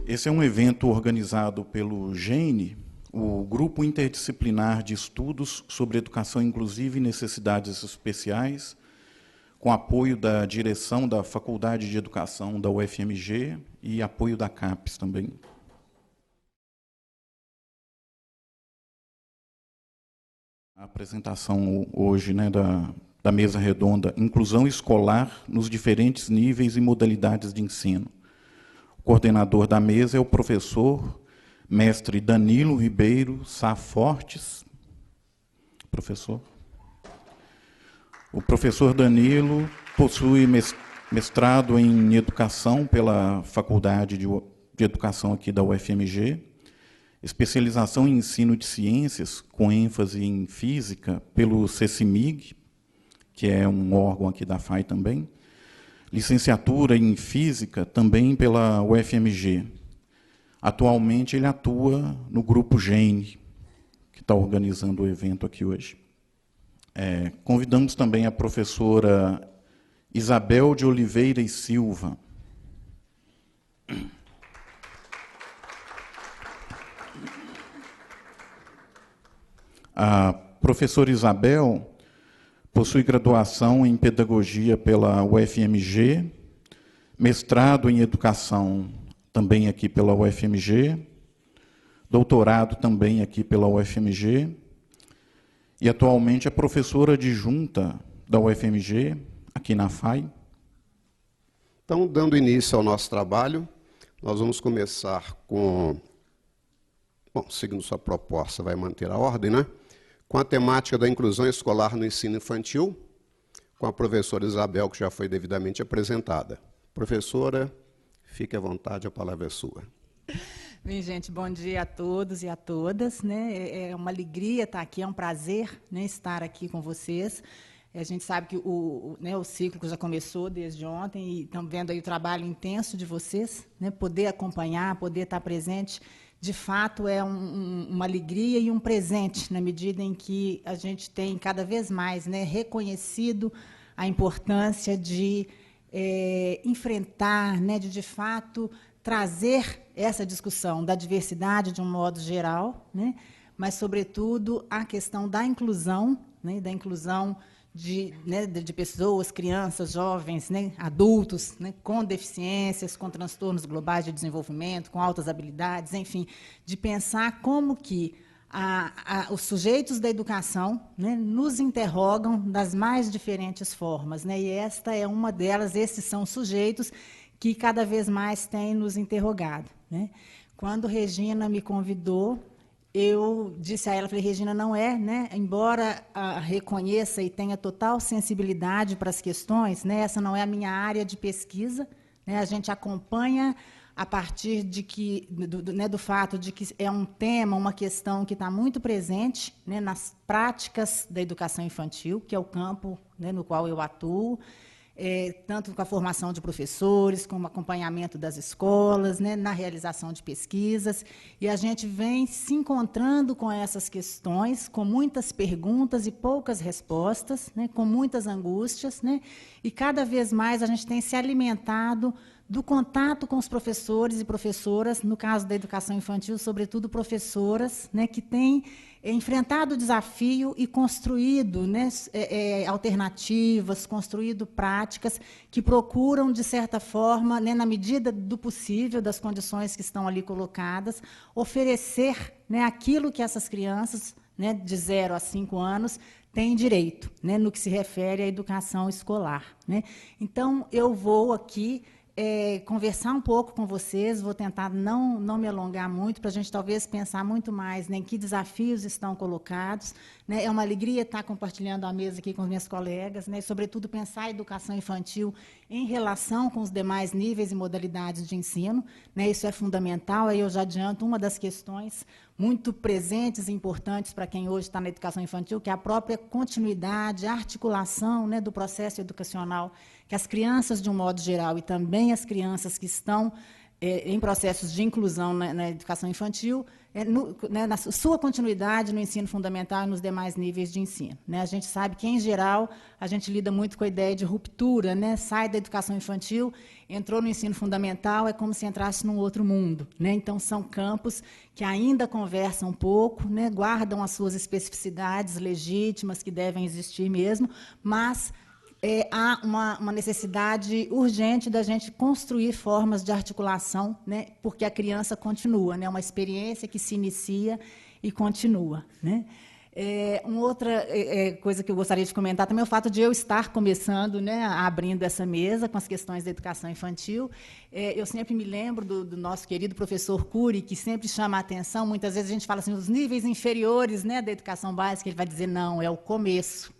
Esse é um evento organizado pelo GENE, o Grupo Interdisciplinar de Estudos sobre Educação Inclusiva e Necessidades Especiais, com apoio da direção da Faculdade de Educação da UFMG e apoio da CAPES também. A apresentação hoje, né, da mesa redonda, Inclusão Escolar nos diferentes níveis e modalidades de ensino. O coordenador da mesa é o professor mestre Danilo Ribeiro Sá Fortes. Professor. O professor Danilo possui mestrado em Educação pela Faculdade de Educação aqui da UFMG, especialização em Ensino de Ciências, com ênfase em Física, pelo CECIMIG, que é um órgão aqui da FAI também, licenciatura em Física, também pela UFMG. Atualmente, ele atua no Grupo GENE, que está organizando o evento aqui hoje. Convidamos também a professora Isabel de Oliveira e Silva. A professora Isabel possui graduação em Pedagogia pela UFMG, mestrado em Educação também aqui pela UFMG, doutorado também aqui pela UFMG, e atualmente é professora adjunta da UFMG, aqui na FAI. Então, dando início ao nosso trabalho, nós vamos começar com, seguindo sua proposta, vai manter a ordem, né? Com a temática da inclusão escolar no ensino infantil, com a professora Isabel, que já foi devidamente apresentada. Professora, fique à vontade, a palavra é sua. Bem, gente, bom dia a todos e a todas, né? É uma alegria estar aqui, é um prazer, né, estar aqui com vocês. A gente sabe que o ciclo já começou desde ontem e estamos vendo aí o trabalho intenso de vocês, né? Poder acompanhar, poder estar presente, de fato, é uma alegria e um presente, na medida em que a gente tem cada vez mais, né, reconhecido a importância de enfrentar, né, de fato, trazer essa discussão da diversidade de um modo geral, né, mas, sobretudo, a questão da inclusão, né, de pessoas, crianças, jovens, né, adultos, né, com deficiências, com transtornos globais de desenvolvimento, com altas habilidades, enfim, de pensar como que os sujeitos da educação, né, nos interrogam das mais diferentes formas, né, e esta é uma delas, esses são sujeitos que cada vez mais têm nos interrogado, né. Quando Regina me convidou, eu disse a ela, falei, Regina, não é, né? Embora reconheça e tenha total sensibilidade para as questões, né? Essa não é a minha área de pesquisa, né? A gente acompanha a partir do fato de que é um tema, uma questão que está muito presente, né, nas práticas da educação infantil, que é o campo, né, no qual eu atuo, tanto com a formação de professores, como acompanhamento das escolas, né, na realização de pesquisas, e a gente vem se encontrando com essas questões, com muitas perguntas e poucas respostas, né, com muitas angústias, né, e cada vez mais a gente tem se alimentado do contato com os professores e professoras, no caso da educação infantil, sobretudo professoras, né, que têm enfrentado o desafio e construído, né, alternativas, construído práticas que procuram, de certa forma, né, na medida do possível, das condições que estão ali colocadas, oferecer, né, aquilo que essas crianças, né, de 0 a 5 anos têm direito, né, no que se refere à educação escolar, né. Então, eu vou aqui conversar um pouco com vocês, vou tentar não me alongar muito, para a gente talvez pensar muito mais, né, em que desafios estão colocados, né. É uma alegria estar compartilhando a mesa aqui com os meus colegas, né, e, sobretudo, pensar a educação infantil em relação com os demais níveis e modalidades de ensino, né. Isso é fundamental, aí eu já adianto uma das questões muito presentes e importantes para quem hoje está na educação infantil, que é a própria continuidade, a articulação, né, do processo educacional, que as crianças, de um modo geral, e também as crianças que estão em processos de inclusão na educação infantil, na sua continuidade no ensino fundamental e nos demais níveis de ensino. A gente sabe que, em geral, a gente lida muito com a ideia de ruptura, sai da educação infantil, entrou no ensino fundamental, é como se entrasse num outro mundo. Então, são campos que ainda conversam um pouco, guardam as suas especificidades legítimas, que devem existir mesmo, mas há uma necessidade urgente da gente construir formas de articulação, porque a criança continua, é uma experiência que se inicia e continua. Uma outra coisa que eu gostaria de comentar também é o fato de eu estar começando, abrindo essa mesa com as questões da educação infantil. Eu sempre me lembro do nosso querido professor Cury, que sempre chama a atenção. Muitas vezes a gente fala assim, os níveis inferiores, da educação básica, ele vai dizer, não, é o começo,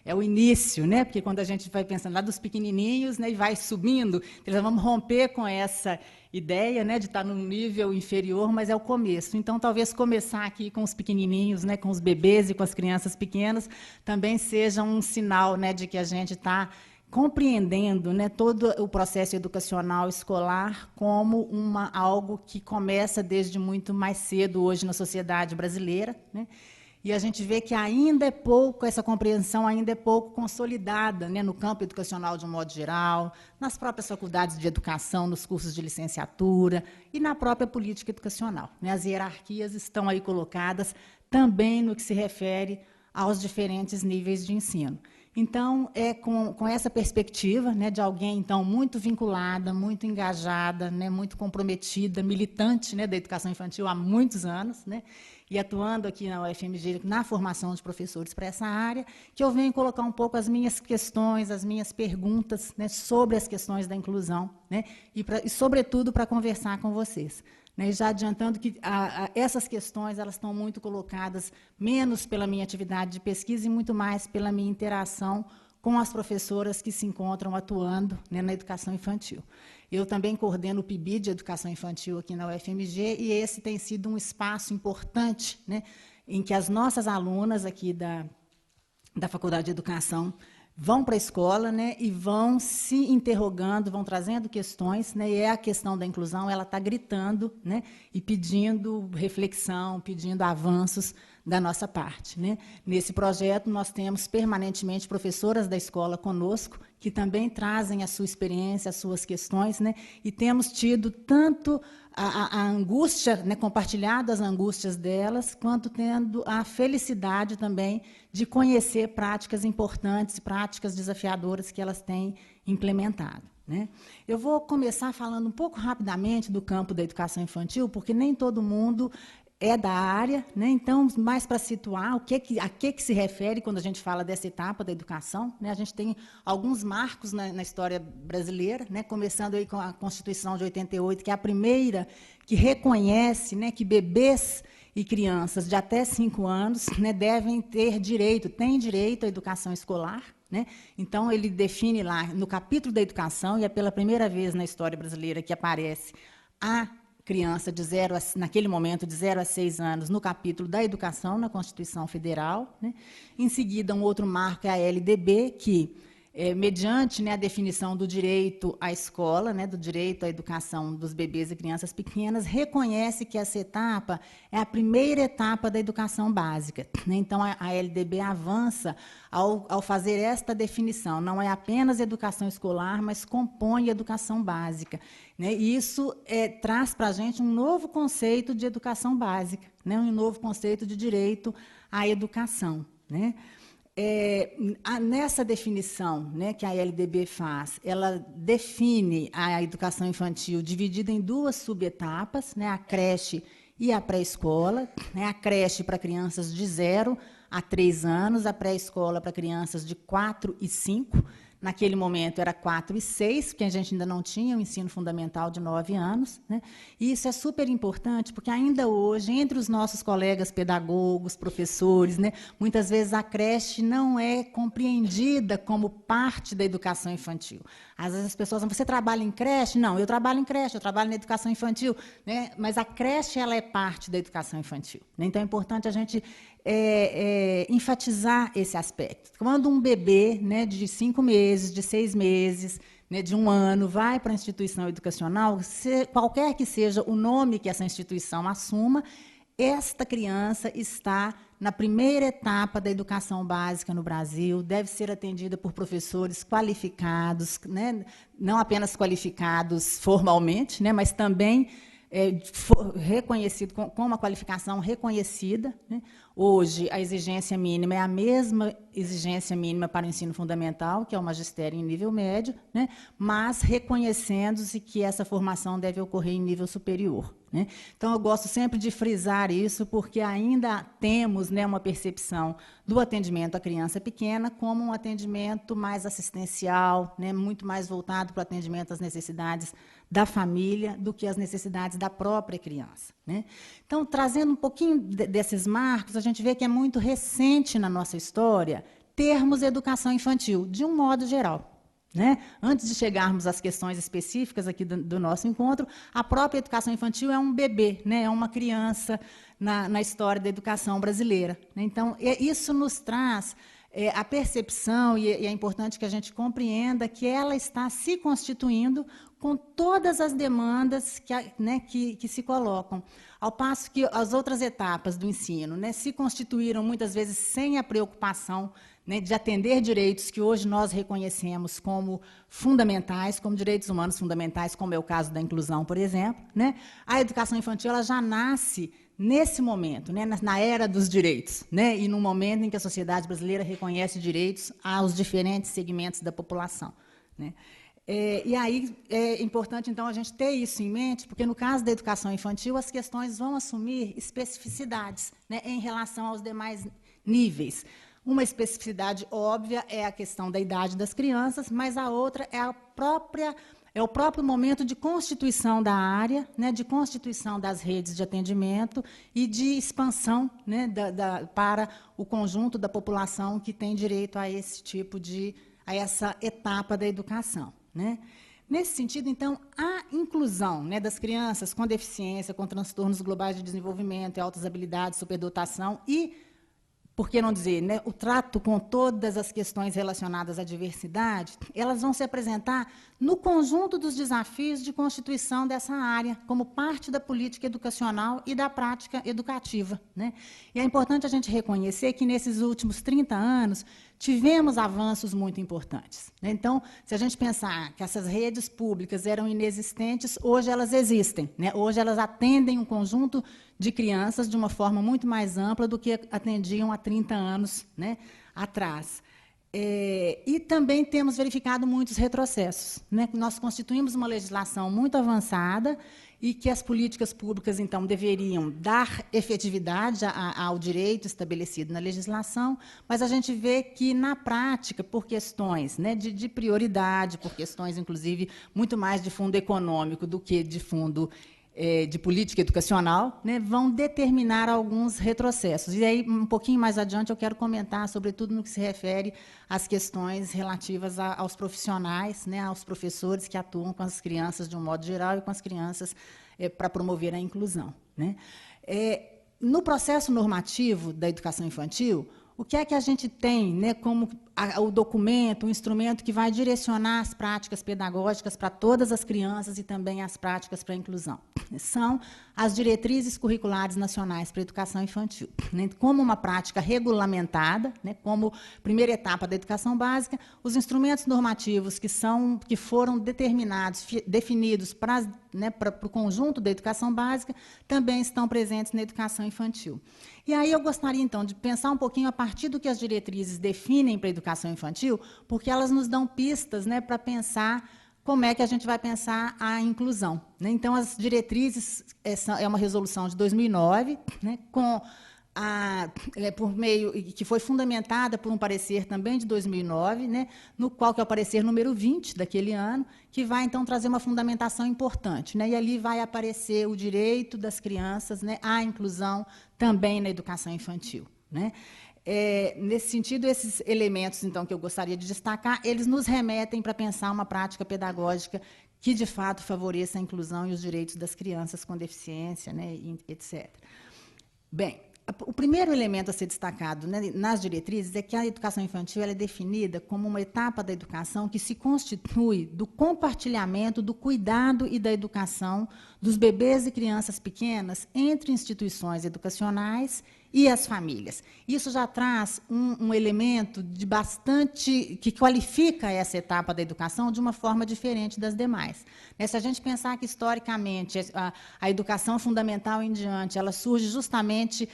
é o início, porque quando a gente vai pensando lá dos pequenininhos, e vai subindo, então, já vamos romper com essa ideia, de estar num nível inferior, mas é o começo. Então, talvez começar aqui com os pequenininhos, com os bebês e com as crianças pequenas, também seja um sinal, de que a gente está compreendendo, todo o processo educacional escolar como algo que começa desde muito mais cedo hoje na sociedade brasileira, E a gente vê que ainda é pouco, essa compreensão ainda é pouco consolidada, no campo educacional de um modo geral, nas próprias faculdades de educação, nos cursos de licenciatura e na própria política educacional. As hierarquias estão aí colocadas também no que se refere aos diferentes níveis de ensino. Então, é com essa perspectiva, de alguém, então, muito vinculada, muito engajada, muito comprometida, militante, da educação infantil há muitos anos, e atuando aqui na UFMG na formação de professores para essa área, que eu venho colocar um pouco as minhas questões, as minhas perguntas, sobre as questões da inclusão, e sobretudo, para conversar com vocês. Já adiantando que essas questões elas estão muito colocadas menos pela minha atividade de pesquisa e muito mais pela minha interação com as professoras que se encontram atuando, na educação infantil. Eu também coordeno o PIB de Educação Infantil aqui na UFMG, e esse tem sido um espaço importante, em que as nossas alunas aqui da Faculdade de Educação vão para a escola, e vão se interrogando, vão trazendo questões, e a questão da inclusão ela está gritando, e pedindo reflexão, pedindo avanços da nossa parte. Nesse projeto, nós temos permanentemente professoras da escola conosco, que também trazem a sua experiência, as suas questões, e temos tido tanto a angústia, compartilhado as angústias delas, quanto tendo a felicidade também de conhecer práticas importantes, práticas desafiadoras que elas têm implementado. Eu vou começar falando um pouco rapidamente do campo da educação infantil, porque nem todo mundo é da área, então, mais para situar a que se refere quando a gente fala dessa etapa da educação. A gente tem alguns marcos na história brasileira, começando aí com a Constituição de 88, que é a primeira que reconhece, que bebês e crianças de até 5 anos devem ter têm direito à educação escolar. Então, ele define lá, no capítulo da educação, e é pela primeira vez na história brasileira que aparece a criança naquele momento, de 0 a 6 anos, no capítulo da educação, na Constituição Federal. Em seguida, um outro marco é a LDB, que, mediante a definição do direito à escola, do direito à educação dos bebês e crianças pequenas, reconhece que essa etapa é a primeira etapa da educação básica. Então, a LDB avança ao fazer esta definição. Não é apenas educação escolar, mas compõe educação básica. E isso traz para a gente um novo conceito de educação básica, um novo conceito de direito à educação. Nessa definição, que a LDB faz, ela define a educação infantil dividida em 2 subetapas, a creche e a pré-escola. A creche para crianças de 0 a 3 anos, a pré-escola para crianças de 4 e 5. Naquele momento era 4 e 6, porque a gente ainda não tinha o ensino fundamental de 9 anos. E isso é super importante, porque ainda hoje, entre os nossos colegas pedagogos, professores, muitas vezes a creche não é compreendida como parte da educação infantil. Às vezes as pessoas falam, você trabalha em creche? Não, eu trabalho em creche, eu trabalho na educação infantil. Mas a creche ela é parte da educação infantil. Então é importante a gente enfatizar esse aspecto. Quando um bebê de 5 meses, de 6 meses, né, de 1 ano, vai para a instituição educacional, qualquer que seja o nome que essa instituição assuma, esta criança está na primeira etapa da educação básica no Brasil, deve ser atendida por professores qualificados, né, não apenas qualificados formalmente, né, mas também reconhecido com uma qualificação reconhecida, né? Hoje, a exigência mínima é a mesma exigência mínima para o ensino fundamental, que é o magistério em nível médio, né? Mas reconhecendo-se que essa formação deve ocorrer em nível superior, né? Então, eu gosto sempre de frisar isso, porque ainda temos, né, uma percepção do atendimento à criança pequena como um atendimento mais assistencial, né, muito mais voltado para o atendimento às necessidades da família do que às necessidades da própria criança, né? Então, trazendo um pouquinho desses marcos, a gente vê que é muito recente na nossa história termos educação infantil, de um modo geral, né? Antes de chegarmos às questões específicas aqui do nosso encontro, a própria educação infantil é um bebê, né? É uma criança na história da educação brasileira, né? Então, isso nos traz a percepção, e é importante que a gente compreenda que ela está se constituindo com todas as demandas que se colocam. Ao passo que as outras etapas do ensino, né, se constituíram muitas vezes sem a preocupação, né, de atender direitos que hoje nós reconhecemos como fundamentais, como direitos humanos fundamentais, como é o caso da inclusão, por exemplo, né? A educação infantil ela já nasce nesse momento, né, na era dos direitos, né, e no momento em que a sociedade brasileira reconhece direitos aos diferentes segmentos da população, né? E aí é importante, então, a gente ter isso em mente, porque, no caso da educação infantil, as questões vão assumir especificidades, né, em relação aos demais níveis. Uma especificidade óbvia é a questão da idade das crianças, mas a outra é o próprio momento de constituição da área, né, de constituição das redes de atendimento e de expansão, né, para o conjunto da população que tem direito a essa etapa da educação, né? Nesse sentido, então, a inclusão, né, das crianças com deficiência, com transtornos globais de desenvolvimento, altas habilidades, superdotação e, por que não dizer, né, o trato com todas as questões relacionadas à diversidade, elas vão se apresentar no conjunto dos desafios de constituição dessa área, como parte da política educacional e da prática educativa, né? E é importante a gente reconhecer que, nesses últimos 30 anos, tivemos avanços muito importantes, né? Então, se a gente pensar que essas redes públicas eram inexistentes, hoje elas existem, né? Hoje elas atendem um conjunto de crianças de uma forma muito mais ampla do que atendiam há 30 anos, né, atrás. E também temos verificado muitos retrocessos, né? Nós constituímos uma legislação muito avançada e que as políticas públicas, então, deveriam dar efetividade ao direito estabelecido na legislação, mas a gente vê que, na prática, por questões, né, de prioridade, por questões, inclusive, muito mais de fundo econômico do que de fundo de política educacional, né, vão determinar alguns retrocessos. E aí, um pouquinho mais adiante, eu quero comentar, sobretudo no que se refere às questões relativas aos profissionais, né, aos professores que atuam com as crianças de um modo geral e com as crianças para promover a inclusão, né? No processo normativo da educação infantil, o que é que a gente tem, né, como o documento, o instrumento que vai direcionar as práticas pedagógicas para todas as crianças e também as práticas para a inclusão? São as diretrizes curriculares nacionais para a educação infantil, né, como uma prática regulamentada, né, como primeira etapa da educação básica. Os instrumentos normativos que foram definidos para o conjunto da educação básica também estão presentes na educação infantil. E aí eu gostaria, então, de pensar um pouquinho a partir do que as diretrizes definem para a educação infantil, porque elas nos dão pistas, né, para pensar como é que a gente vai pensar a inclusão, né? Então, as diretrizes é uma resolução de 2009, né, por meio que foi fundamentada por um parecer também de 2009, né, no qual que é o parecer número 20 daquele ano, que vai então trazer uma fundamentação importante, né, e ali vai aparecer o direito das crianças, né, à inclusão também na educação infantil, né? Nesse sentido, esses elementos então que eu gostaria de destacar, eles nos remetem para pensar uma prática pedagógica que de fato favoreça a inclusão e os direitos das crianças com deficiência, né, etc. Bem, o primeiro elemento a ser destacado, né, nas diretrizes é que a educação infantil ela é definida como uma etapa da educação que se constitui do compartilhamento, do cuidado e da educação dos bebês e crianças pequenas entre instituições educacionais e as famílias. Isso já traz um elemento de bastante que qualifica essa etapa da educação de uma forma diferente das demais. Se a gente pensar que, historicamente, a educação fundamental em diante, ela surge justamente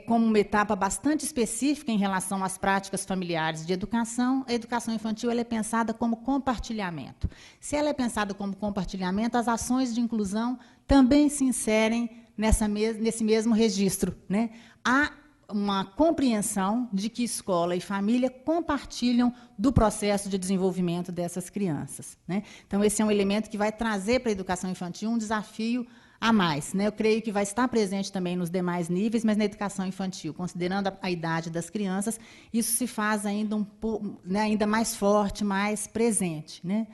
como uma etapa bastante específica em relação às práticas familiares de educação, a educação infantil ela é pensada como compartilhamento. Se ela é pensada como compartilhamento, as ações de inclusão também se inserem nesse mesmo registro, né? Há uma compreensão de que escola e família compartilham do processo de desenvolvimento dessas crianças, né? Então, esse é um elemento que vai trazer para a educação infantil um desafio a mais, né? Eu creio que vai estar presente também nos demais níveis, mas na educação infantil, considerando a idade das crianças, isso se faz ainda, né, ainda mais forte, mais presente, né?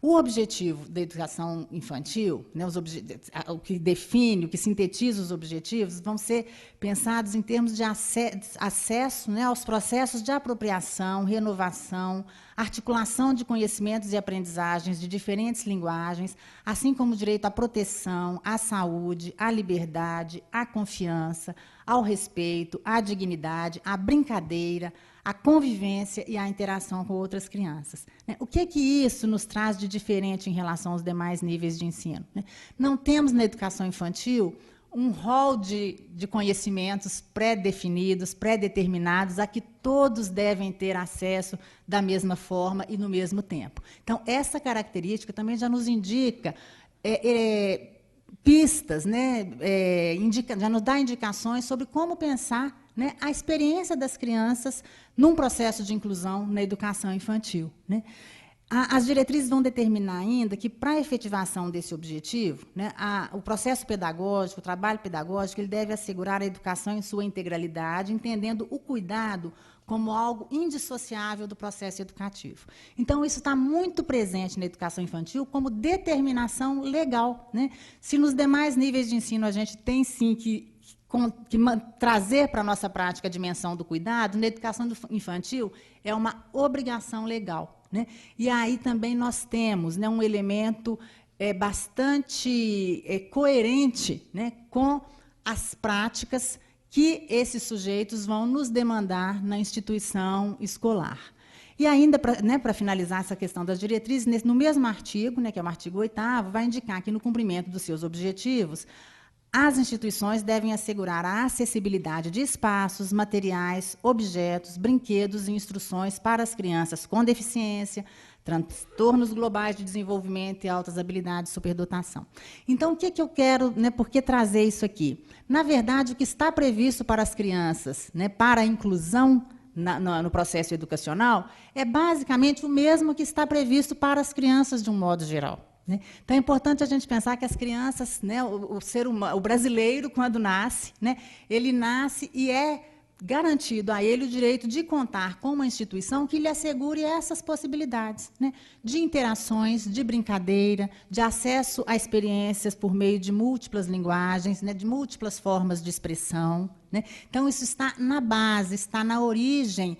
O objetivo da educação infantil, né, o que define, o que sintetiza os objetivos, vão ser pensados em termos de acesso, né, aos processos de apropriação, renovação, articulação de conhecimentos e aprendizagens de diferentes linguagens, assim como o direito à proteção, à saúde, à liberdade, à confiança, ao respeito, à dignidade, à brincadeira, a convivência e a interação com outras crianças. O que isso nos traz de diferente em relação aos demais níveis de ensino? Não temos na educação infantil um rol de conhecimentos pré-definidos, pré-determinados, a que todos devem ter acesso da mesma forma e no mesmo tempo. Então, essa característica também já nos indica pistas, né, já nos dá indicações sobre como pensar, né, a experiência das crianças num processo de inclusão na educação infantil, né? As diretrizes vão determinar ainda que, para a efetivação desse objetivo, né, o processo pedagógico, o trabalho pedagógico, ele deve assegurar a educação em sua integralidade, entendendo o cuidado como algo indissociável do processo educativo. Então, isso está muito presente na educação infantil como determinação legal, né? Se nos demais níveis de ensino a gente tem, sim, que trazer para a nossa prática a dimensão do cuidado, na educação infantil é uma obrigação legal, né? E aí também nós temos, né, um elemento bastante coerente, né, com as práticas que esses sujeitos vão nos demandar na instituição escolar. E ainda, para finalizar essa questão das diretrizes, no mesmo artigo, né, que é o artigo 8º, vai indicar que, no cumprimento dos seus objetivos, as instituições devem assegurar a acessibilidade de espaços, materiais, objetos, brinquedos e instruções para as crianças com deficiência, transtornos globais de desenvolvimento e altas habilidades de superdotação. Então, o que eu quero, né, por que trazer isso aqui? Na verdade, o que está previsto para as crianças, né, para a inclusão no processo educacional, é basicamente o mesmo que está previsto para as crianças de um modo geral. Então, é importante a gente pensar que as crianças, né, o ser humano, o brasileiro, quando nasce, né, ele nasce e é garantido a ele o direito de contar com uma instituição que lhe assegure essas possibilidades, né, de interações, de brincadeira, de acesso a experiências por meio de múltiplas linguagens, né, de múltiplas formas de expressão, né. Então, isso está na base, está na origem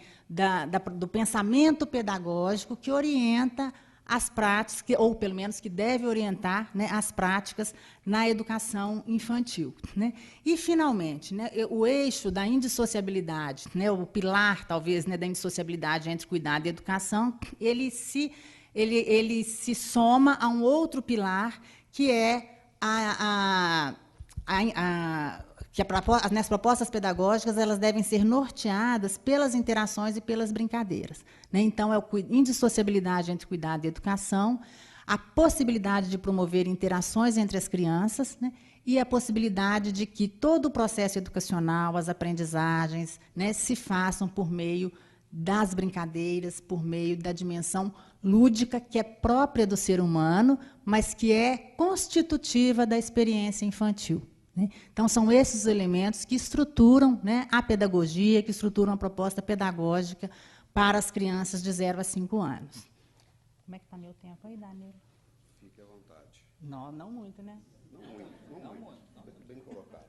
do pensamento pedagógico que orienta as práticas, ou pelo menos que deve orientar, né, as práticas na educação infantil, né? E, finalmente, né, o eixo da indissociabilidade, né, o pilar, talvez, né, da indissociabilidade entre cuidado e educação, ele se soma a um outro pilar, que é as propostas pedagógicas elas devem ser norteadas pelas interações e pelas brincadeiras, né? Então, é a indissociabilidade entre cuidado e educação, a possibilidade de promover interações entre as crianças, né, e a possibilidade de que todo o processo educacional, as aprendizagens, né, se façam por meio das brincadeiras, por meio da dimensão lúdica que é própria do ser humano, mas que é constitutiva da experiência infantil. Então, são esses os elementos que estruturam, né, a pedagogia, que estruturam a proposta pedagógica para as crianças de 0 a 5 anos. Como é que está meu tempo aí, Danilo? Fique à vontade. Não muito, né? Não muito. Bem colocado.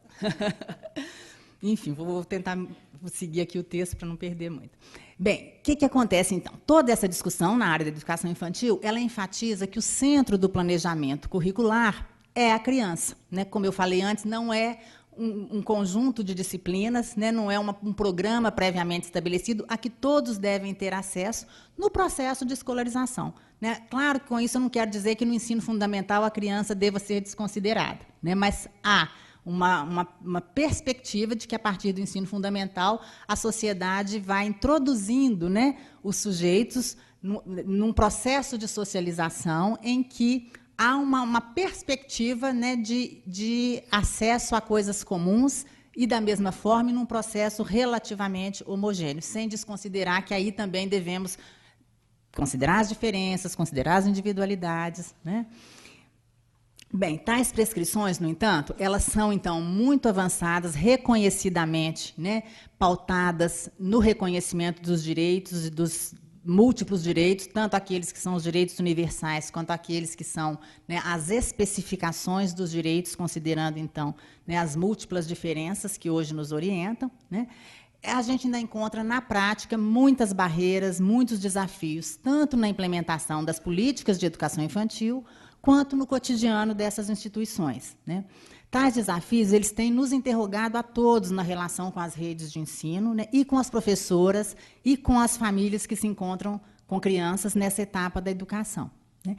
enfim, vou tentar seguir aqui o texto para não perder muito. Bem, o que acontece, então? Toda essa discussão na área da educação infantil, ela enfatiza que o centro do planejamento curricular é a criança, né? Como eu falei antes, não é um conjunto de disciplinas, né? Não é um programa previamente estabelecido a que todos devem ter acesso no processo de escolarização, né? Claro que com isso eu não quero dizer que no ensino fundamental a criança deva ser desconsiderada, né? Mas há uma perspectiva de que, a partir do ensino fundamental, a sociedade vai introduzindo, né, os sujeitos num processo de socialização em que há uma perspectiva, né, de acesso a coisas comuns e, da mesma forma, num processo relativamente homogêneo, sem desconsiderar que aí também devemos considerar as diferenças, considerar as individualidades, né? Bem, tais prescrições, no entanto, elas são, então, muito avançadas, reconhecidamente, né, pautadas no reconhecimento dos direitos e dos múltiplos direitos, tanto aqueles que são os direitos universais, quanto aqueles que são, né, as especificações dos direitos, considerando, então, né, as múltiplas diferenças que hoje nos orientam, né. A gente ainda encontra, na prática, muitas barreiras, muitos desafios, tanto na implementação das políticas de educação infantil, quanto no cotidiano dessas instituições, né? Tais desafios, eles têm nos interrogado a todos na relação com as redes de ensino, né, e com as professoras e com as famílias que se encontram com crianças nessa etapa da educação, né?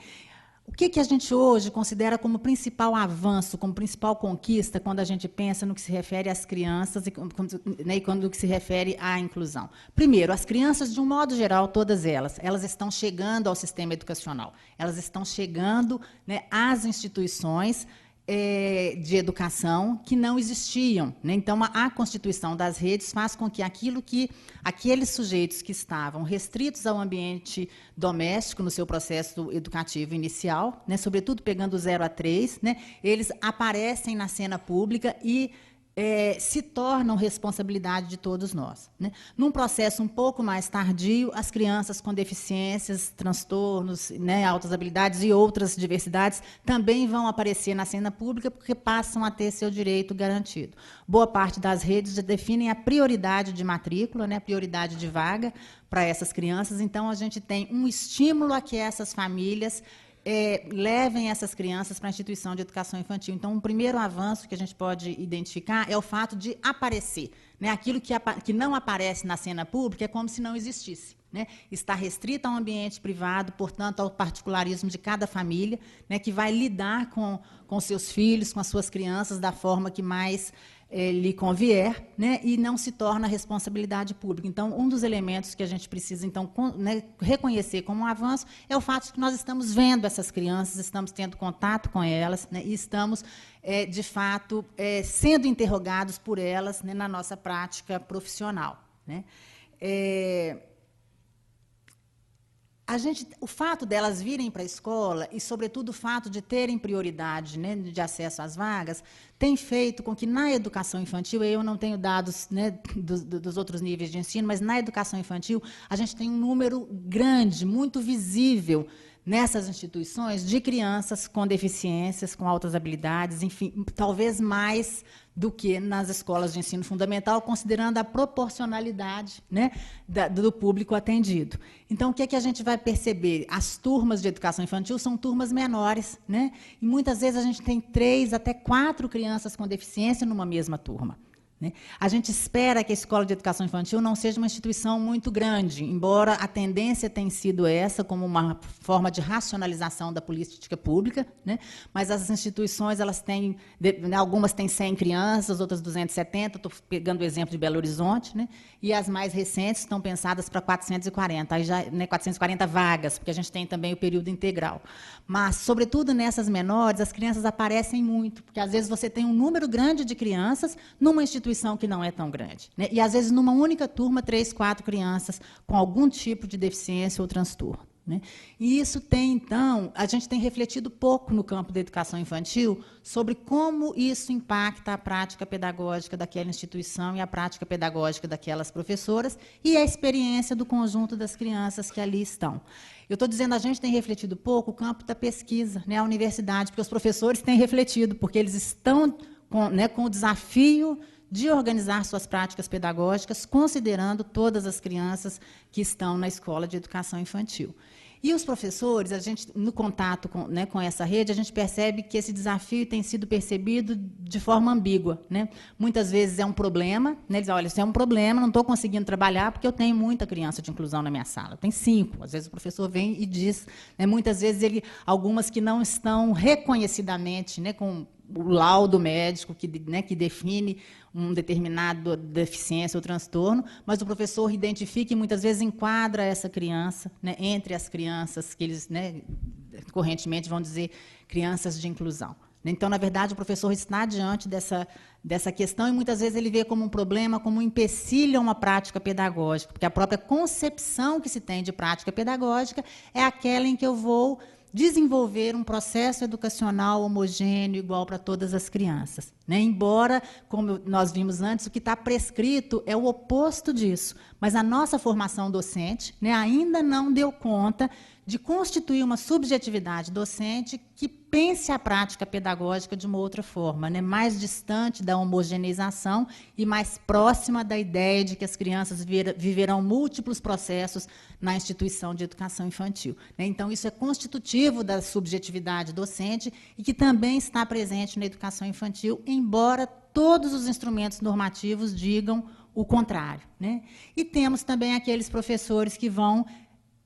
O que a gente hoje considera como principal avanço, como principal conquista, quando a gente pensa no que se refere às crianças e quando se refere à inclusão? Primeiro, as crianças, de um modo geral, todas elas estão chegando ao sistema educacional, elas estão chegando, né, às instituições de educação que não existiam, né? Então, a constituição das redes faz com que aqueles sujeitos que estavam restritos ao ambiente doméstico no seu processo educativo inicial, né, sobretudo pegando 0 a 3, né, eles aparecem na cena pública e se tornam responsabilidade de todos nós, né? Num processo um pouco mais tardio, as crianças com deficiências, transtornos, né, altas habilidades e outras diversidades também vão aparecer na cena pública porque passam a ter seu direito garantido. Boa parte das redes já definem a prioridade de matrícula, né, a prioridade de vaga para essas crianças. Então, a gente tem um estímulo a que essas famílias levem essas crianças para a instituição de educação infantil. Então, um primeiro avanço que a gente pode identificar é o fato de aparecer, né? Aquilo que não aparece na cena pública é como se não existisse, né? Está restrito ao ambiente privado, portanto, ao particularismo de cada família, né, que vai lidar com seus filhos, com as suas crianças, da forma que mais lhe convier, né, e não se torna responsabilidade pública. Então, um dos elementos que a gente precisa, então, né, reconhecer como um avanço é o fato de que nós estamos vendo essas crianças, estamos tendo contato com elas, né, e estamos, de fato, sendo interrogados por elas, né, na nossa prática profissional, né. O fato delas virem para a escola e, sobretudo, o fato de terem prioridade, né, de acesso às vagas, tem feito com que, na educação infantil, eu não tenho dados, né, dos outros níveis de ensino, mas na educação infantil a gente tem um número grande, muito visível, nessas instituições, de crianças com deficiências, com altas habilidades, enfim, talvez mais do que nas escolas de ensino fundamental, considerando a proporcionalidade, né, do público atendido. Então, o que a gente vai perceber? As turmas de educação infantil são turmas menores, né, e muitas vezes a gente tem 3 até 4 crianças com deficiência numa mesma turma, né? A gente espera que a escola de educação infantil não seja uma instituição muito grande, embora a tendência tenha sido essa, como uma forma de racionalização da política pública, né? Mas as instituições, elas têm, algumas têm 100 crianças, outras 270, estou pegando o exemplo de Belo Horizonte, né? E as mais recentes estão pensadas para 440, aí já, né, 440 vagas, porque a gente tem também o período integral. Mas, sobretudo nessas menores, as crianças aparecem muito, porque às vezes você tem um número grande de crianças numa instituição que não é tão grande, né? E, às vezes, numa única turma, 3, 4 crianças com algum tipo de deficiência ou transtorno, né? E isso tem, então, a gente tem refletido pouco no campo da educação infantil sobre como isso impacta a prática pedagógica daquela instituição e a prática pedagógica daquelas professoras e a experiência do conjunto das crianças que ali estão. Eu estou dizendo, a gente tem refletido pouco o campo da pesquisa, né, a universidade, porque os professores têm refletido, porque eles estão com o desafio de organizar suas práticas pedagógicas, considerando todas as crianças que estão na escola de educação infantil. E os professores, a gente, no contato com essa rede, a gente percebe que esse desafio tem sido percebido de forma ambígua, né? Muitas vezes é um problema, né? Eles dizem, olha, isso é um problema, não estou conseguindo trabalhar porque eu tenho muita criança de inclusão na minha sala. Tem 5. Às vezes o professor vem e diz, né, muitas vezes algumas que não estão reconhecidamente, né, com o laudo médico que define um determinado deficiência ou transtorno, mas o professor identifica e muitas vezes enquadra essa criança, né, entre as crianças que eles, né, correntemente vão dizer crianças de inclusão. Então, na verdade, o professor está diante dessa questão e muitas vezes ele vê como um problema, como um empecilho a uma prática pedagógica, porque a própria concepção que se tem de prática pedagógica é aquela em que eu vou desenvolver um processo educacional homogêneo, igual para todas as crianças, né? Embora, como nós vimos antes, o que está prescrito é o oposto disso, mas a nossa formação docente, né, ainda não deu conta de constituir uma subjetividade docente que pense a prática pedagógica de uma outra forma, né, mais distante da homogeneização e mais próxima da ideia de que as crianças viverão múltiplos processos na instituição de educação infantil, né? Então, isso é constitutivo da subjetividade docente e que também está presente na educação infantil, embora todos os instrumentos normativos digam o contrário, né? E temos também aqueles professores que vão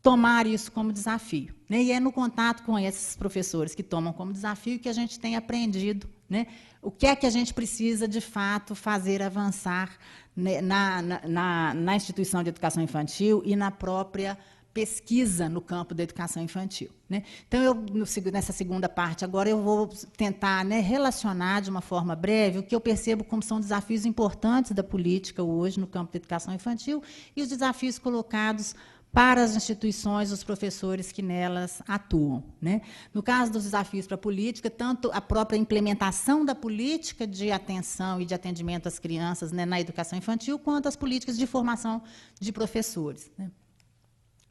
tomar isso como desafio, né? E é no contato com esses professores que tomam como desafio que a gente tem aprendido, né, o que é que a gente precisa, de fato, fazer avançar, né, na instituição de educação infantil e na própria pesquisa no campo da educação infantil, né? Então, nessa segunda parte, agora eu vou tentar, né, relacionar de uma forma breve o que eu percebo como são desafios importantes da política hoje no campo da educação infantil e os desafios colocados para as instituições, os professores que nelas atuam, né? No caso dos desafios para a política, tanto a própria implementação da política de atenção e de atendimento às crianças, né, na educação infantil, quanto as políticas de formação de professores, né?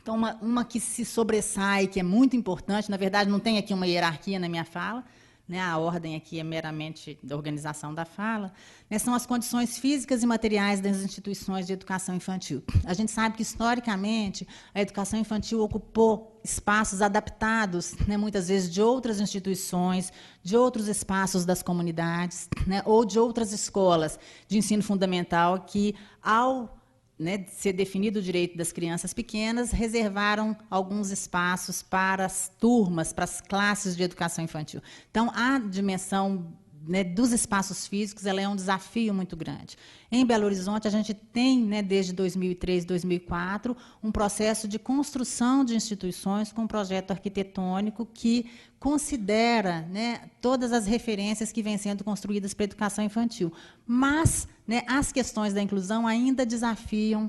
Então, uma que se sobressai, que é muito importante, na verdade, não tem aqui uma hierarquia na minha fala, né, a ordem aqui é meramente da organização da fala, né, são as condições físicas e materiais das instituições de educação infantil. A gente sabe que, historicamente, a educação infantil ocupou espaços adaptados, né, muitas vezes de outras instituições, de outros espaços das comunidades, né, ou de outras escolas de ensino fundamental que, ao, né, ser definido o direito das crianças pequenas, reservaram alguns espaços para as turmas, para as classes de educação infantil. Então, a dimensão, né, dos espaços físicos, ela é um desafio muito grande. Em Belo Horizonte, a gente tem, né, desde 2003, 2004, um processo de construção de instituições com um projeto arquitetônico que considera, né, todas as referências que vêm sendo construídas para a educação infantil. Mas, né, as questões da inclusão ainda desafiam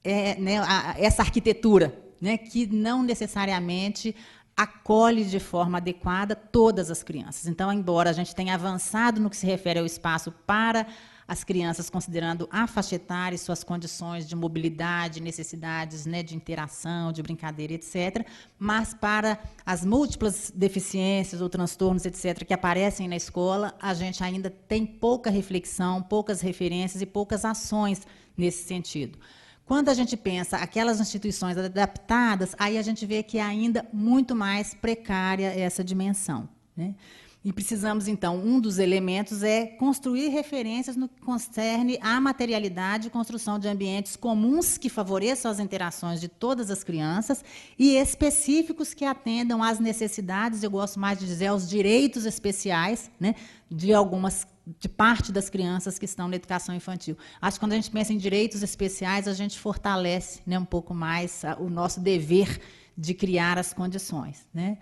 né, essa arquitetura, né, que não necessariamente acolhe de forma adequada todas as crianças. Então, embora a gente tenha avançado no que se refere ao espaço para as crianças, considerando a faixa etária e suas condições de mobilidade, necessidades, né, de interação, de brincadeira, etc., mas para as múltiplas deficiências ou transtornos, etc., que aparecem na escola, a gente ainda tem pouca reflexão, poucas referências e poucas ações nesse sentido. Quando a gente pensa aquelas instituições adaptadas, aí a gente vê que é ainda muito mais precária essa dimensão, né? E precisamos, então, um dos elementos é construir referências no que concerne à materialidade e construção de ambientes comuns que favoreçam as interações de todas as crianças e específicos que atendam às necessidades, eu gosto mais de dizer, aos direitos especiais, né, de parte das crianças que estão na educação infantil. Acho que quando a gente pensa em direitos especiais, a gente fortalece, né, um pouco mais o nosso dever de criar as condições, né?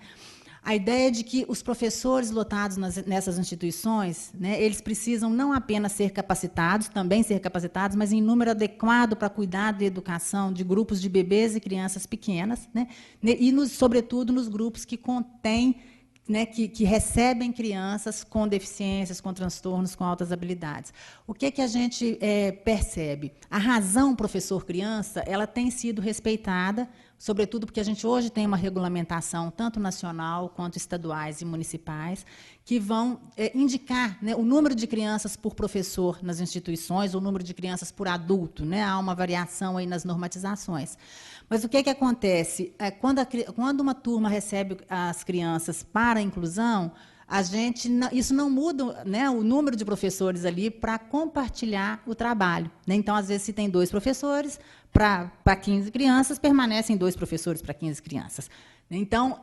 A ideia de que os professores lotados nessas instituições, né, eles precisam não apenas ser capacitados, também ser capacitados, mas em número adequado para cuidar da educação de grupos de bebês e crianças pequenas, né, e, sobretudo, nos grupos que contêm, né, que recebem crianças com deficiências, com transtornos, com altas habilidades. O que a gente percebe? A razão professor-criança ela tem sido respeitada, sobretudo porque a gente hoje tem uma regulamentação, tanto nacional quanto estaduais e municipais, que vão indicar, né, o número de crianças por professor nas instituições, o número de crianças por adulto, né, há uma variação aí nas normatizações. Mas o que acontece? Quando uma turma recebe as crianças para a inclusão, isso não muda, né, o número de professores ali para compartilhar o trabalho, né? Então, às vezes, se tem 2 professores para 15 crianças, permanecem 2 professores para 15 crianças. Então,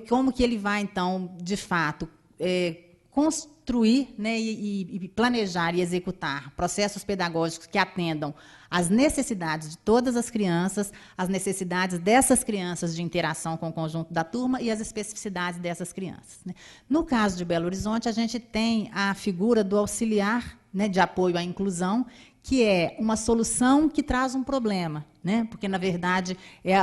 como que ele vai, então, de fato, construir, né, e planejar e executar processos pedagógicos que atendam às necessidades de todas as crianças, às necessidades dessas crianças de interação com o conjunto da turma e as especificidades dessas crianças, né? No caso de Belo Horizonte, a gente tem a figura do auxiliar, né, de apoio à inclusão, que é uma solução que traz um problema, né? Porque, na verdade, é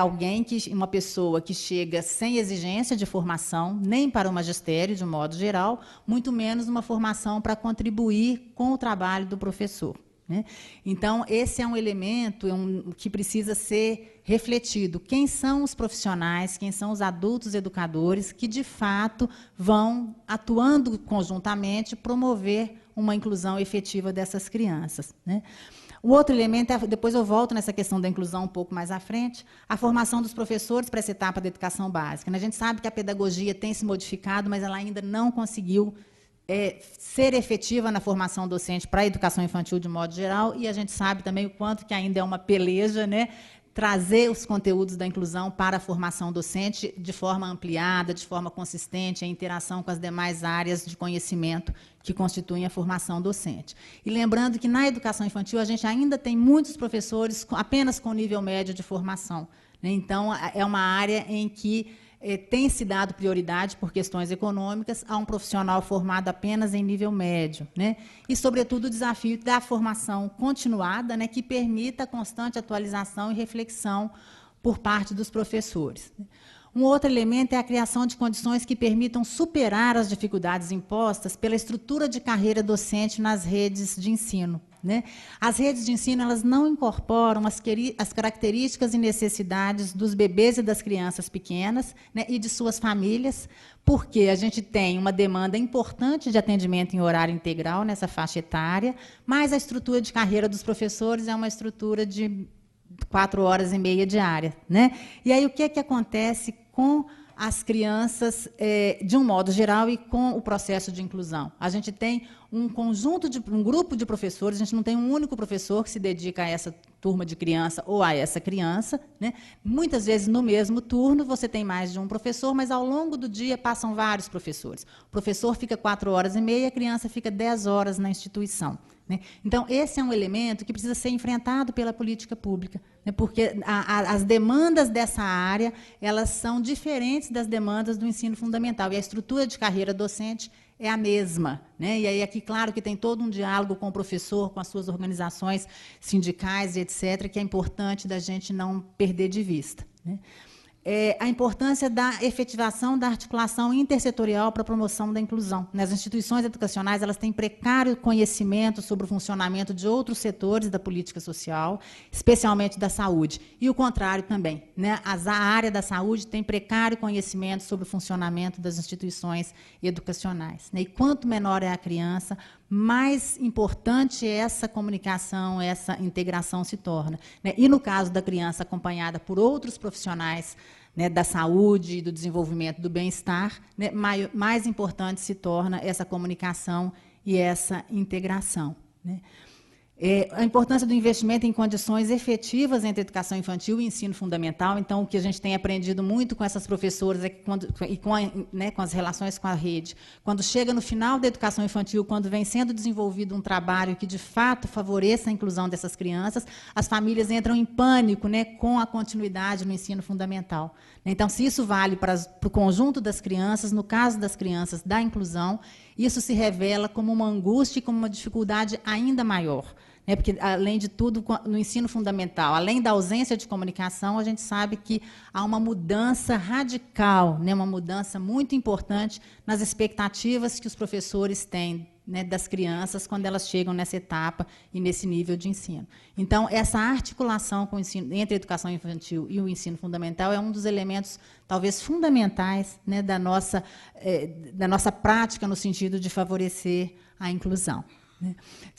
uma pessoa que chega sem exigência de formação, nem para o magistério, de um modo geral, muito menos uma formação para contribuir com o trabalho do professor, né? Então, esse é um elemento que precisa ser refletido. Quem são os profissionais, quem são os adultos educadores que, de fato, vão, atuando conjuntamente, promover uma inclusão efetiva dessas crianças, né? O outro elemento, depois eu volto nessa questão da inclusão um pouco mais à frente, a formação dos professores para essa etapa da educação básica. A gente sabe que a pedagogia tem se modificado, mas ela ainda não conseguiu ser efetiva na formação docente para a educação infantil de modo geral, e a gente sabe também o quanto que ainda é uma peleja, né, trazer os conteúdos da inclusão para a formação docente de forma ampliada, de forma consistente, em interação com as demais áreas de conhecimento que constituem a formação docente. E lembrando que, na educação infantil, a gente ainda tem muitos professores apenas com nível médio de formação, né? Então, é uma área em que tem se dado prioridade, por questões econômicas, a um profissional formado apenas em nível médio, né? E, sobretudo, o desafio da formação continuada, né, que permita a constante atualização e reflexão por parte dos professores. Um outro elemento é a criação de condições que permitam superar as dificuldades impostas pela estrutura de carreira docente nas redes de ensino, né? As redes de ensino, elas não incorporam as características e necessidades dos bebês e das crianças pequenas, né, e de suas famílias, porque a gente tem uma demanda importante de atendimento em horário integral nessa faixa etária, mas a estrutura de carreira dos professores é uma estrutura de 4h30 diária, né? E aí o que acontece com as crianças, de um modo geral, e com o processo de inclusão? A gente tem um grupo de professores, a gente não tem um único professor que se dedica a essa turma de criança ou a essa criança, né? Muitas vezes, no mesmo turno, você tem mais de um professor, mas, ao longo do dia, passam vários professores. O professor fica 4h30, a criança fica 10 horas na instituição, né? Então, esse é um elemento que precisa ser enfrentado pela política pública, né? Porque as demandas dessa área, elas são diferentes das demandas do ensino fundamental, e a estrutura de carreira docente é a mesma, né? E aí, aqui, claro, que tem todo um diálogo com o professor, com as suas organizações sindicais e etc., que é importante da gente não perder de vista, né? A importância da efetivação da articulação intersetorial para a promoção da inclusão. Nas instituições educacionais, elas têm precário conhecimento sobre o funcionamento de outros setores da política social, especialmente da saúde. E o contrário também, né? A área da saúde tem precário conhecimento sobre o funcionamento das instituições educacionais, né? E quanto menor é a criança, mais importante essa comunicação, essa integração se torna, né? E, no caso da criança acompanhada por outros profissionais, né, da saúde, do desenvolvimento, do bem-estar, né, mais importante se torna essa comunicação e essa integração, né? A importância do investimento em condições efetivas entre educação infantil e ensino fundamental. Então, o que a gente tem aprendido muito com essas professoras é que, com as relações com a rede, quando chega no final da educação infantil, quando vem sendo desenvolvido um trabalho que, de fato, favoreça a inclusão dessas crianças, as famílias entram em pânico, né, com a continuidade no ensino fundamental. Então, se isso vale para o conjunto das crianças, no caso das crianças da inclusão, isso se revela como uma angústia e como uma dificuldade ainda maior, né? Porque, além de tudo, no ensino fundamental, além da ausência de comunicação, a gente sabe que há uma mudança radical, né? Uma mudança muito importante nas expectativas que os professores têm né, das crianças quando elas chegam nessa etapa e nesse nível de ensino. Então, essa articulação com o ensino, entre a educação infantil e o ensino fundamental é um dos elementos, talvez, fundamentais, né, da nossa prática no sentido de favorecer a inclusão.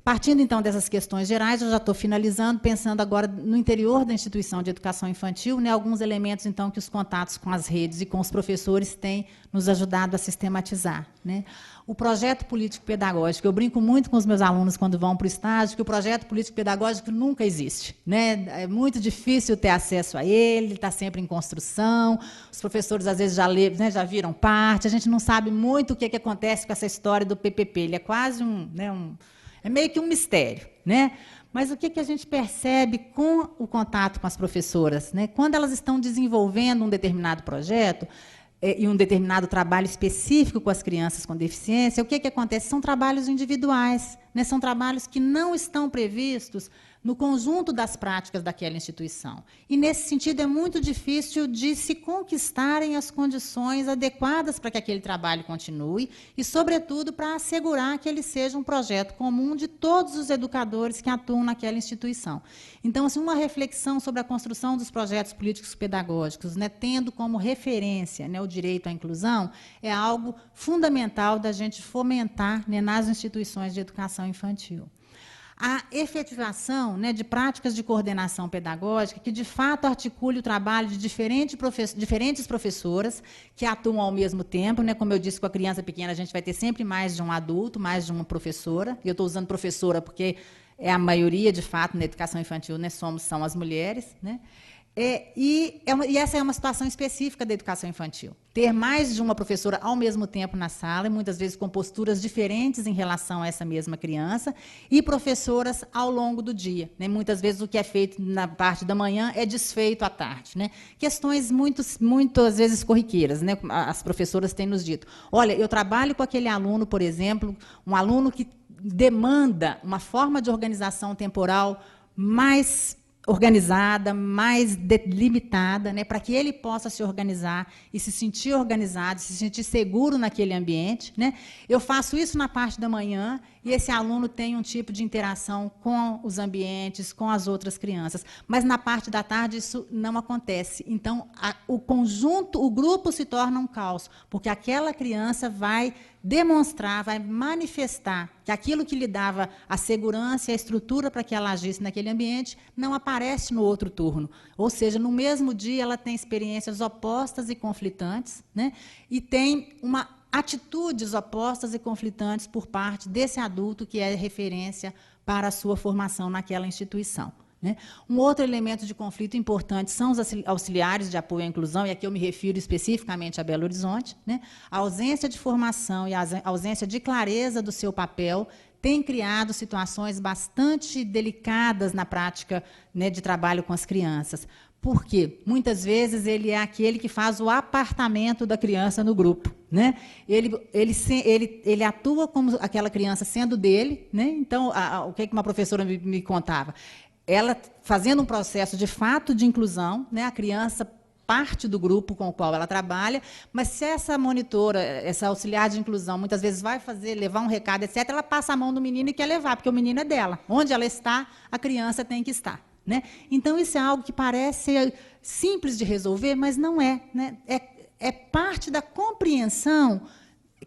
Partindo, então, dessas questões gerais, eu já estou finalizando, pensando agora no interior da instituição de educação infantil, né, alguns elementos, então, que os contatos com as redes e com os professores têm nos ajudado a sistematizar, né? O projeto político-pedagógico, eu brinco muito com os meus alunos quando vão para o estágio, que o projeto político-pedagógico nunca existe, né? É muito difícil ter acesso a ele está sempre em construção, os professores, às vezes, já viram parte, a gente não sabe muito o que acontece com essa história do PPP, ele é quase é meio que um mistério, né? Mas o que a gente percebe com o contato com as professoras, né? Quando elas estão desenvolvendo um determinado projeto, e um determinado trabalho específico com as crianças com deficiência, o que acontece? São trabalhos individuais, né? São trabalhos que não estão previstos no conjunto das práticas daquela instituição. E, nesse sentido, é muito difícil de se conquistarem as condições adequadas para que aquele trabalho continue e, sobretudo, para assegurar que ele seja um projeto comum de todos os educadores que atuam naquela instituição. Então, assim, uma reflexão sobre a construção dos projetos políticos pedagógicos, né, tendo como referência, né, o direito à inclusão, é algo fundamental da gente fomentar, né, nas instituições de educação infantil. A efetivação, né, de práticas de coordenação pedagógica que, de fato, articule o trabalho de diferentes professoras que atuam ao mesmo tempo, né? Como eu disse, com a criança pequena, a gente vai ter sempre mais de um adulto, mais de uma professora, e eu estou usando professora porque é a maioria, de fato, na educação infantil, né, são as mulheres, né? E essa é uma situação específica da educação infantil. Ter mais de uma professora ao mesmo tempo na sala, e muitas vezes com posturas diferentes em relação a essa mesma criança, e professoras ao longo do dia, né? Muitas vezes o que é feito na parte da manhã é desfeito à tarde, né? Questões muito, às vezes, corriqueiras, né? As professoras têm nos dito, olha, eu trabalho com aquele aluno, por exemplo, um aluno que demanda uma forma de organização temporal mais organizada, mais delimitada, né, para que ele possa se organizar e se sentir organizado, se sentir seguro naquele ambiente, né? Eu faço isso na parte da manhã e esse aluno tem um tipo de interação com os ambientes, com as outras crianças. Mas na parte da tarde isso não acontece. Então, o grupo se torna um caos, porque aquela criança vai demonstrar, vai manifestar que aquilo que lhe dava a segurança e a estrutura para que ela agisse naquele ambiente não aparece no outro turno. Ou seja, no mesmo dia ela tem experiências opostas e conflitantes, né? E tem atitudes opostas e conflitantes por parte desse adulto que é referência para a sua formação naquela instituição, né? Um outro elemento de conflito importante são os auxiliares de apoio à inclusão, e aqui eu me refiro especificamente a Belo Horizonte, né? A ausência de formação e a ausência de clareza do seu papel tem criado situações bastante delicadas na prática, né, de trabalho com as crianças. Por quê? Muitas vezes ele é aquele que faz o apartamento da criança no grupo, né? Ele atua como aquela criança sendo dele, né? Então, o que uma professora me contava? Ela fazendo um processo de fato de inclusão, né, a criança parte do grupo com o qual ela trabalha, mas se essa monitora, essa auxiliar de inclusão, muitas vezes vai levar um recado, etc., ela passa a mão do menino e quer levar, porque o menino é dela. Onde ela está, a criança tem que estar, né? Então, isso é algo que parece simples de resolver, mas não é, né? É parte da compreensão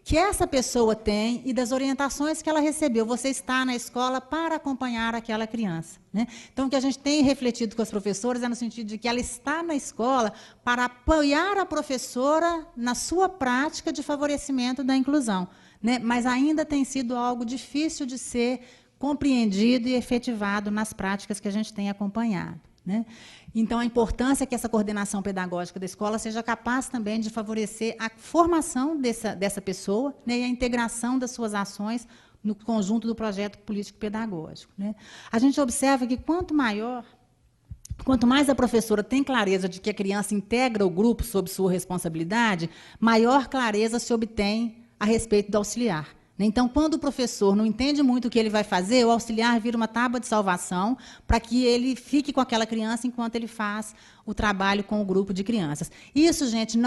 que essa pessoa tem e das orientações que ela recebeu. Você está na escola para acompanhar aquela criança, né? Então, o que a gente tem refletido com as professoras é no sentido de que ela está na escola para apoiar a professora na sua prática de favorecimento da inclusão, né? Mas ainda tem sido algo difícil de ser compreendido e efetivado nas práticas que a gente tem acompanhado, né? Então, a importância é que essa coordenação pedagógica da escola seja capaz também de favorecer a formação dessa pessoa, né, e a integração das suas ações no conjunto do projeto político-pedagógico, né? A gente observa que quanto mais a professora tem clareza de que a criança integra o grupo sob sua responsabilidade, maior clareza se obtém a respeito do auxiliar, Então, quando o professor não entende muito o que ele vai fazer, o auxiliar vira uma tábua de salvação para que ele fique com aquela criança enquanto ele faz o trabalho com o grupo de crianças. Isso, gente,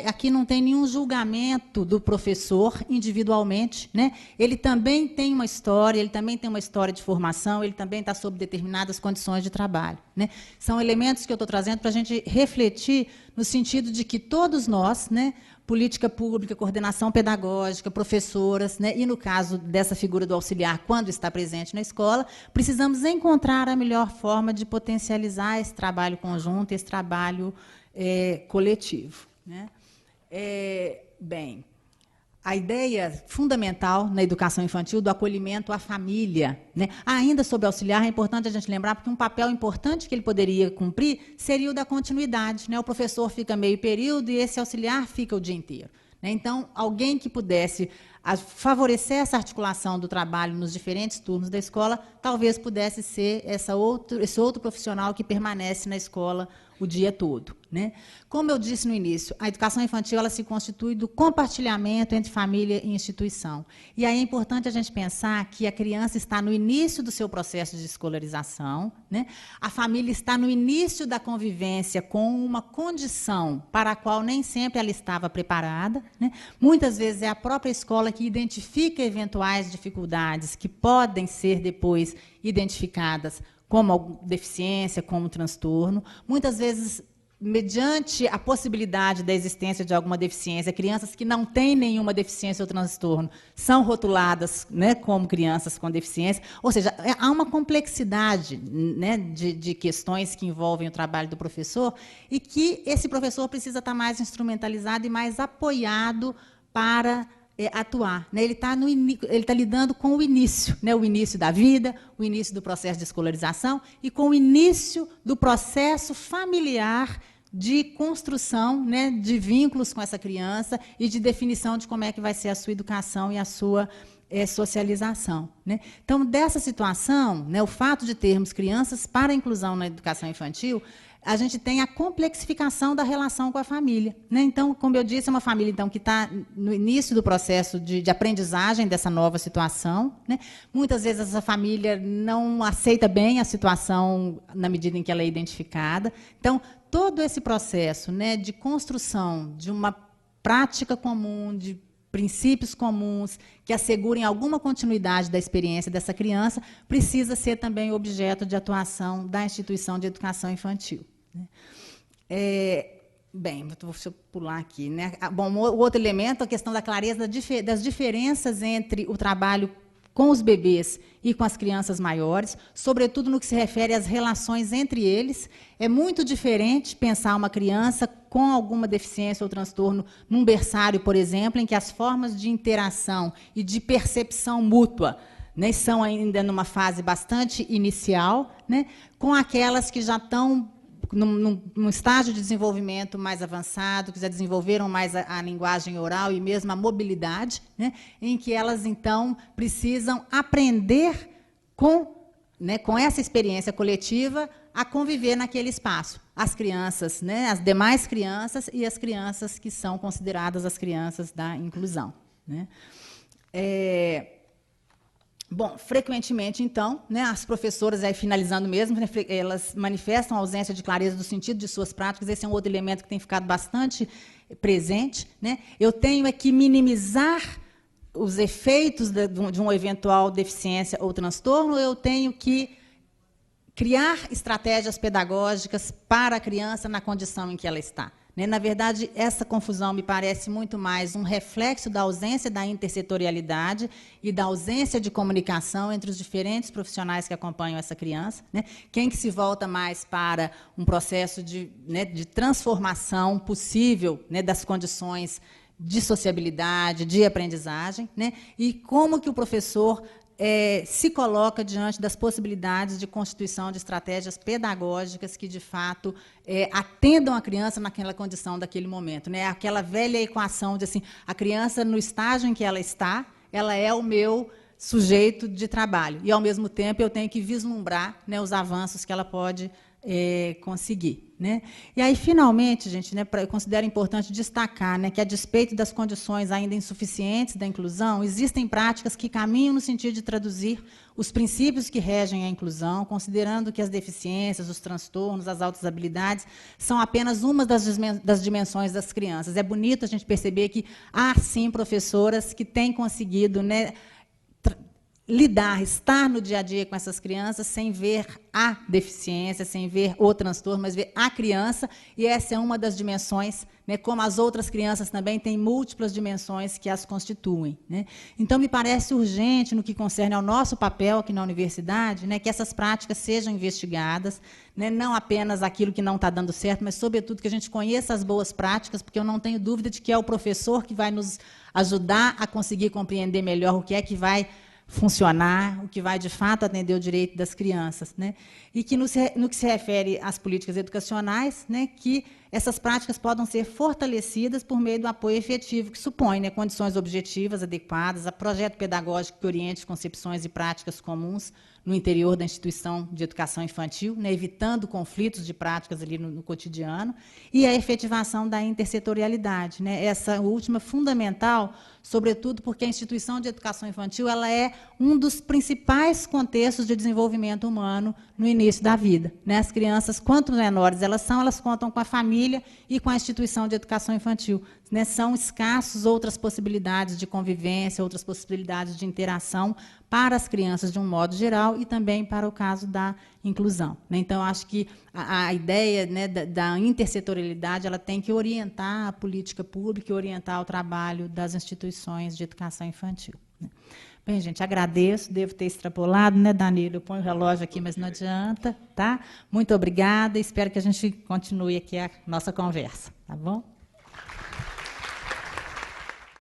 aqui não tem nenhum julgamento do professor individualmente, né? Ele também tem uma história, ele também tem uma história de formação, ele também está sob determinadas condições de trabalho, né? São elementos que eu estou trazendo para a gente refletir no sentido de que todos nós, né, política pública, coordenação pedagógica, professoras, né, e, no caso dessa figura do auxiliar, quando está presente na escola, precisamos encontrar a melhor forma de potencializar esse trabalho conjunto, esse trabalho coletivo, né? Bem, a ideia fundamental na educação infantil do acolhimento à família, né? Ainda sobre auxiliar, é importante a gente lembrar, porque um papel importante que ele poderia cumprir seria o da continuidade, né? O professor fica meio período e esse auxiliar fica o dia inteiro, né? Então, alguém que pudesse favorecer essa articulação do trabalho nos diferentes turnos da escola, talvez pudesse ser esse outro profissional que permanece na escola o dia todo, né? Como eu disse no início, a educação infantil ela se constitui do compartilhamento entre família e instituição. E aí é importante a gente pensar que a criança está no início do seu processo de escolarização, né? A família está no início da convivência com uma condição para a qual nem sempre ela estava preparada, né? Muitas vezes é a própria escola que identifica eventuais dificuldades que podem ser depois identificadas como deficiência, como transtorno. Muitas vezes, mediante a possibilidade da existência de alguma deficiência, crianças que não têm nenhuma deficiência ou transtorno são rotuladas, né, como crianças com deficiência. Ou seja, há uma complexidade, né, de questões que envolvem o trabalho do professor e que esse professor precisa estar mais instrumentalizado e mais apoiado para atuar, né? Ele está lidando com o início, né? O início da vida, o início do processo de escolarização e com o início do processo familiar de construção, né, de vínculos com essa criança e de definição de como é que vai ser a sua educação e a sua socialização, né? Então, dessa situação, né, o fato de termos crianças para a inclusão na educação infantil, a gente tem a complexificação da relação com a família, né? Então, como eu disse, é uma família então, que está no início do processo de aprendizagem dessa nova situação, né? Muitas vezes essa família não aceita bem a situação na medida em que ela é identificada. Então, todo esse processo, né, de construção de uma prática comum, de princípios comuns que assegurem alguma continuidade da experiência dessa criança, precisa ser também objeto de atuação da instituição de educação infantil. Bem, deixa eu pular aqui, né? Bom, o outro elemento, a questão da clareza das diferenças entre o trabalho com os bebês e com as crianças maiores, sobretudo no que se refere às relações entre eles. É muito diferente pensar uma criança com alguma deficiência ou transtorno num berçário, por exemplo, em que as formas de interação e de percepção mútua, né, são ainda numa fase bastante inicial, né, com aquelas que já estão num estágio de desenvolvimento mais avançado, que já desenvolveram mais a linguagem oral e mesmo a mobilidade, né, em que elas, então, precisam aprender com essa experiência coletiva a conviver naquele espaço. As crianças, né, as demais crianças e as crianças que são consideradas as crianças da inclusão, né. Bom, frequentemente, então, né, as professoras, aí, finalizando mesmo, elas manifestam a ausência de clareza do sentido de suas práticas. Esse é um outro elemento que tem ficado bastante presente, né? Eu tenho que minimizar os efeitos de uma eventual deficiência ou transtorno, eu tenho que criar estratégias pedagógicas para a criança na condição em que ela está. Na verdade, essa confusão me parece muito mais um reflexo da ausência da intersetorialidade e da ausência de comunicação entre os diferentes profissionais que acompanham essa criança, né? Quem que se volta mais para um processo de transformação possível, né, das condições de sociabilidade, de aprendizagem, né? E como que o professor se coloca diante das possibilidades de constituição de estratégias pedagógicas que, de fato, atendam a criança naquela condição daquele momento, né? Aquela velha equação de assim, a criança, no estágio em que ela é o meu sujeito de trabalho. E, ao mesmo tempo, eu tenho que vislumbrar, né, os avanços que ela pode conseguir, né? E aí, finalmente, gente, né, eu considero importante destacar, né, que, a despeito das condições ainda insuficientes da inclusão, existem práticas que caminham no sentido de traduzir os princípios que regem a inclusão, considerando que as deficiências, os transtornos, as altas habilidades são apenas uma das dimensões das crianças. É bonito a gente perceber que há, sim, professoras que têm conseguido, né, lidar, estar no dia a dia com essas crianças sem ver a deficiência, sem ver o transtorno, mas ver a criança, e essa é uma das dimensões, né, como as outras crianças também têm múltiplas dimensões que as constituem, né? Então, me parece urgente, no que concerne ao nosso papel aqui na universidade, né, que essas práticas sejam investigadas, né, não apenas aquilo que não está dando certo, mas, sobretudo, que a gente conheça as boas práticas, porque eu não tenho dúvida de que é o professor que vai nos ajudar a conseguir compreender melhor o que é que vai funcionar, o que vai, de fato, atender o direito das crianças, né? E que, no que se refere às políticas educacionais, né, que essas práticas podem ser fortalecidas por meio do apoio efetivo, que supõe, né, condições objetivas adequadas, a projeto pedagógico que oriente concepções e práticas comuns no interior da instituição de educação infantil, né, evitando conflitos de práticas ali no cotidiano, e a efetivação da intersetorialidade, né, essa última fundamental, sobretudo porque a instituição de educação infantil ela é um dos principais contextos de desenvolvimento humano no início da vida, né? As crianças, quanto menores elas contam com a família e com a instituição de educação infantil, né? São escassos outras possibilidades de convivência, outras possibilidades de interação para as crianças de um modo geral e também para o caso da inclusão, né? Então, acho que a ideia, né, da intersetorialidade ela tem que orientar a política pública e orientar o trabalho das instituições de educação infantil, né? Bem, gente, agradeço, devo ter extrapolado, né, Danilo? Eu ponho o relógio aqui, mas não adianta, tá? Muito obrigada, espero que a gente continue aqui a nossa conversa, tá bom?